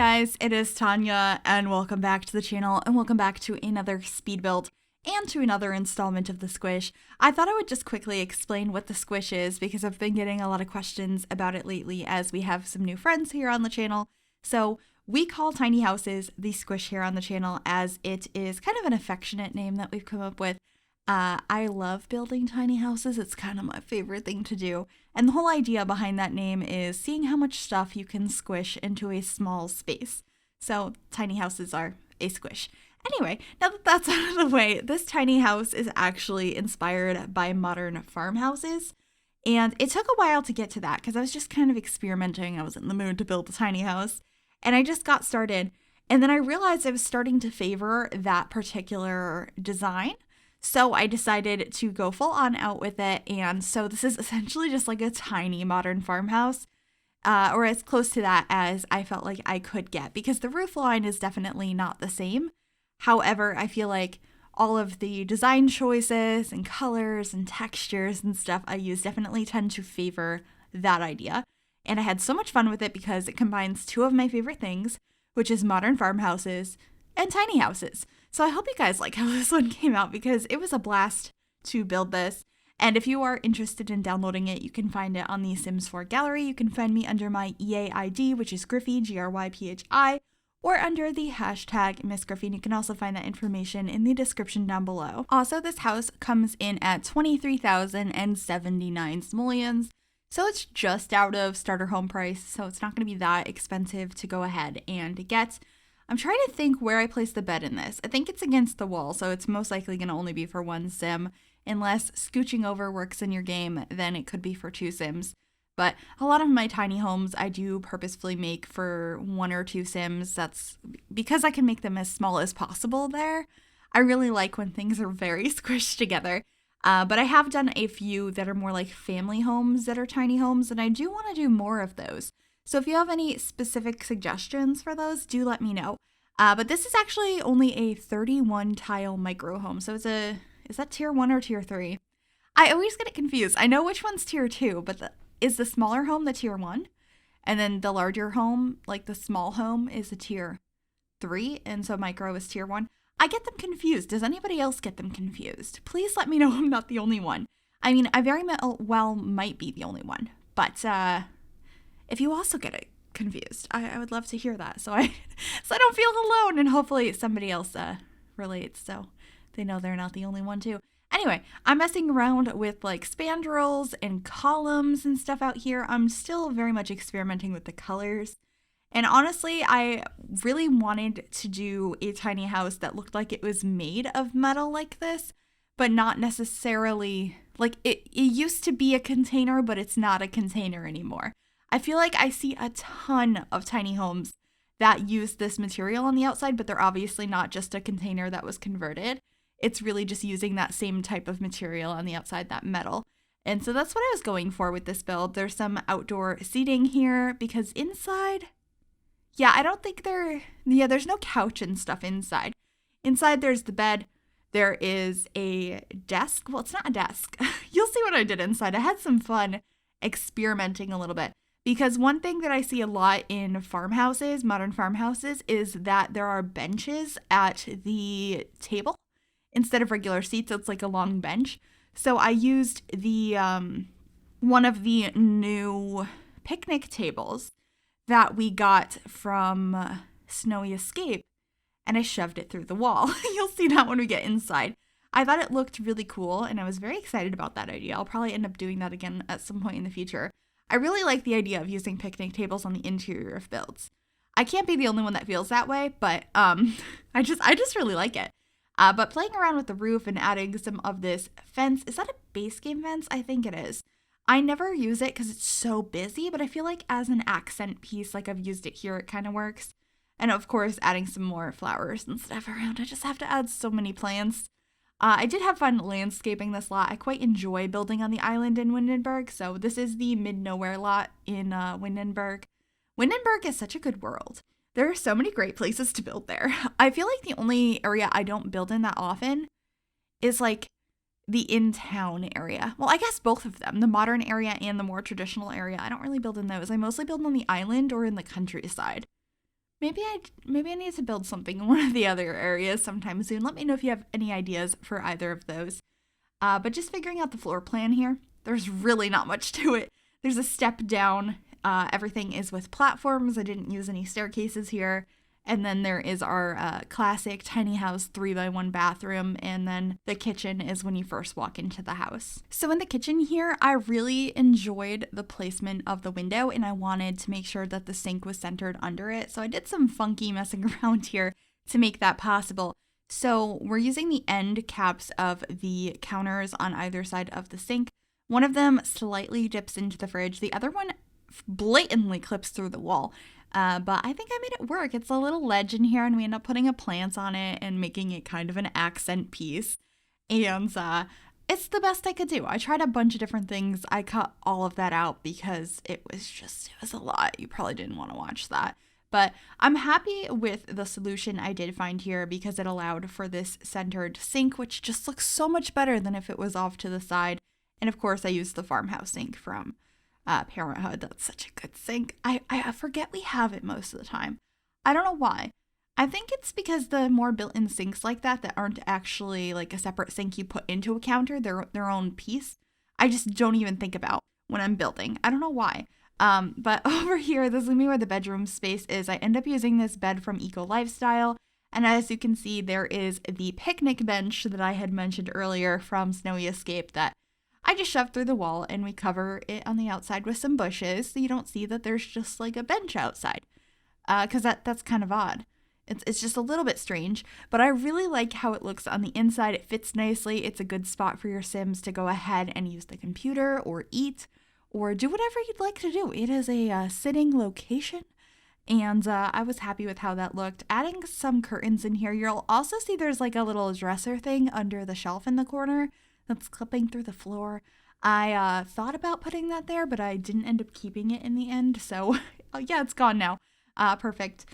guys, it is Tanya, and welcome back to the channel, and welcome back to another speed build, and to another installment of the squish. I thought I would just quickly explain what the squish is, because I've been getting a lot of questions about it lately, as we have some new friends here on the channel. So, we call tiny houses the squish here on the channel, as it is kind of an affectionate name that we've come up with. I love building tiny houses. It's kind of my favorite thing to do. And the whole idea behind that name is seeing how much stuff you can squish into a small space. So tiny houses are a squish. Anyway, now that that's out of the way, this tiny house is actually inspired by modern farmhouses. And it took a while to get to that because I was just kind of experimenting. I was in the mood to build a tiny house. And I just got started. And then I realized I was starting to favor that particular design. So I decided to go full on out with it, and so this is essentially just like a tiny modern farmhouse, or as close to that as I felt like I could get, because the roof line is definitely not the same. However, I feel like all of the design choices and colors and textures and stuff I use definitely tend to favor that idea, and I had so much fun with it because it combines two of my favorite things, which is modern farmhouses and tiny houses. So I hope you guys like how this one came out because it was a blast to build this. And if you are interested in downloading it, you can find it on the Sims 4 gallery. You can find me under my EA ID, which is Gryphi, Gryphi, or under the hashtag Miss Gryphi. And you can also find that information in the description down below. Also, this house comes in at 23,079 simoleons. So it's just out of starter home price. So it's not going to be that expensive to go ahead and get. I'm trying to think where I place the bed in this. I think it's against the wall, so it's most likely going to only be for one sim. Unless scooching over works in your game, then it could be for two sims. But a lot of my tiny homes I do purposefully make for one or two sims. That's because I can make them as small as possible there. I really like when things are very squished together. But I have done a few that are more like family homes that are tiny homes, and I do want to do more of those. So if you have any specific suggestions for those, do let me know. But this is actually only a 31 tile micro home. So is that tier 1 or tier 3? I always get it confused. I know which one's tier 2, but is the smaller home the tier 1? And then the larger home, like the small home, is a tier 3, and so micro is tier 1. I get them confused. Does anybody else get them confused? Please let me know I'm not the only one. I mean, I very well might be the only one, but if you also get it confused, I would love to hear that, so I don't feel alone, and hopefully somebody else relates, so they know they're not the only one too. Anyway, I'm messing around with like spandrels and columns and stuff out here. I'm still very much experimenting with the colors, and honestly, I really wanted to do a tiny house that looked like it was made of metal like this, but not necessarily, like it used to be a container, but it's not a container anymore. I feel like I see a ton of tiny homes that use this material on the outside, but they're obviously not just a container that was converted. It's really just using that same type of material on the outside, that metal. And so that's what I was going for with this build. There's some outdoor seating here because inside, I don't think there's no couch and stuff inside. Inside there's the bed. There is a desk. Well, it's not a desk. You'll see what I did inside. I had some fun experimenting a little bit. Because one thing that I see a lot in farmhouses, modern farmhouses, is that there are benches at the table. Instead of regular seats, it's like a long bench. So I used the one of the new picnic tables that we got from Snowy Escape, and I shoved it through the wall. You'll see that when we get inside. I thought it looked really cool, and I was very excited about that idea. I'll probably end up doing that again at some point in the future. I really like the idea of using picnic tables on the interior of builds. I can't be the only one that feels that way, but I just really like it. But playing around with the roof and adding some of this fence, is that a base game fence? I think it is. I never use it because it's so busy, but I feel like as an accent piece, like I've used it here, it kind of works. And of course, adding some more flowers and stuff around. I just have to add so many plants. I did have fun landscaping this lot. I quite enjoy building on the island in Windenburg, so this is the mid-nowhere lot in Windenburg. Windenburg is such a good world. There are so many great places to build there. I feel like the only area I don't build in that often is like the in-town area. Well, I guess both of them, the modern area and the more traditional area. I don't really build in those. I mostly build on the island or in the countryside. Maybe I need to build something in one of the other areas sometime soon. Let me know if you have any ideas for either of those. But just figuring out the floor plan here, there's really not much to it. There's a step down. Everything is with platforms. I didn't use any staircases here. And then there is our classic tiny house 3x1 bathroom. And then the kitchen is when you first walk into the house. So in the kitchen here, I really enjoyed the placement of the window, and I wanted to make sure that the sink was centered under it. So I did some funky messing around here to make that possible. So we're using the end caps of the counters on either side of the sink. One of them slightly dips into the fridge. The other one blatantly clips through the wall. But I think I made it work. It's a little ledge in here, and we end up putting a plant on it and making it kind of an accent piece. And it's the best I could do. I tried a bunch of different things. I cut all of that out because it was a lot. You probably didn't want to watch that. But I'm happy with the solution I did find here because it allowed for this centered sink, which just looks so much better than if it was off to the side. And of course, I used the farmhouse sink from Parenthood. That's such a good sink. I forget we have it most of the time. I don't know why. I think it's because the more built-in sinks like that aren't actually like a separate sink you put into a counter, they're their own piece, I just don't even think about when I'm building. I don't know why. But over here, this is gonna be where the bedroom space is. I end up using this bed from Eco Lifestyle. And as you can see, there is the picnic bench that I had mentioned earlier from Snowy Escape that I just shoved through the wall, and we cover it on the outside with some bushes so you don't see that there's just like a bench outside. Because that's kind of odd. It's just a little bit strange, but I really like how it looks on the inside. It fits nicely. It's a good spot for your Sims to go ahead and use the computer or eat or do whatever you'd like to do. It is a sitting location, and I was happy with how that looked. Adding some curtains in here, you'll also see there's like a little dresser thing under the shelf in the corner that's clipping through the floor. I thought about putting that there, but I didn't end up keeping it in the end, so yeah, it's gone now. Perfect.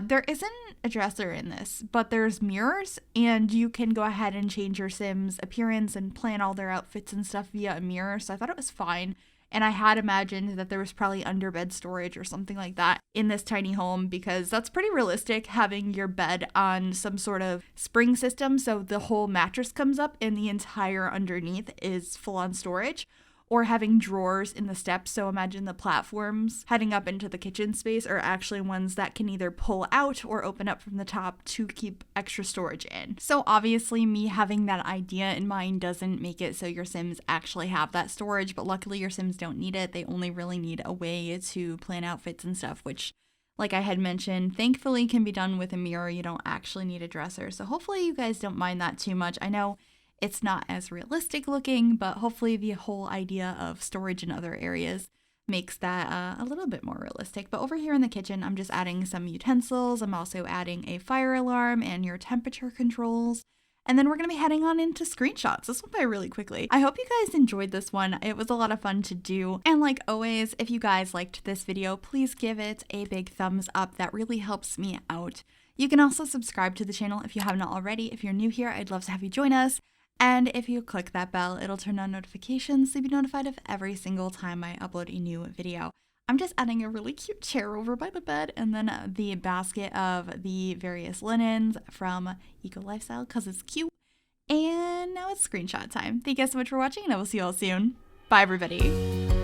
There isn't a dresser in this, but there's mirrors, and you can go ahead and change your Sims' appearance and plan all their outfits and stuff via a mirror, so I thought it was fine. And I had imagined that there was probably underbed storage or something like that in this tiny home, because that's pretty realistic, having your bed on some sort of spring system so the whole mattress comes up and the entire underneath is full on storage. Or having drawers in the steps, so imagine the platforms heading up into the kitchen space are actually ones that can either pull out or open up from the top to keep extra storage in. So obviously me having that idea in mind doesn't make it so your Sims actually have that storage, but luckily your Sims don't need it. They only really need a way to plan outfits and stuff, which, like I had mentioned, thankfully can be done with a mirror. You don't actually need a dresser, so hopefully you guys don't mind that too much. I know it's not as realistic looking, but hopefully the whole idea of storage in other areas makes that a little bit more realistic. But over here in the kitchen, I'm just adding some utensils. I'm also adding a fire alarm and your temperature controls. And then we're going to be heading on into screenshots. This went by really quickly. I hope you guys enjoyed this one. It was a lot of fun to do. And like always, if you guys liked this video, please give it a big thumbs up. That really helps me out. You can also subscribe to the channel if you haven't already. If you're new here, I'd love to have you join us. And if you click that bell, it'll turn on notifications so you'll be notified of every single time I upload a new video. I'm just adding a really cute chair over by the bed, and then the basket of the various linens from Eco Lifestyle because it's cute. And now it's screenshot time. Thank you guys so much for watching, and I will see you all soon. Bye, everybody.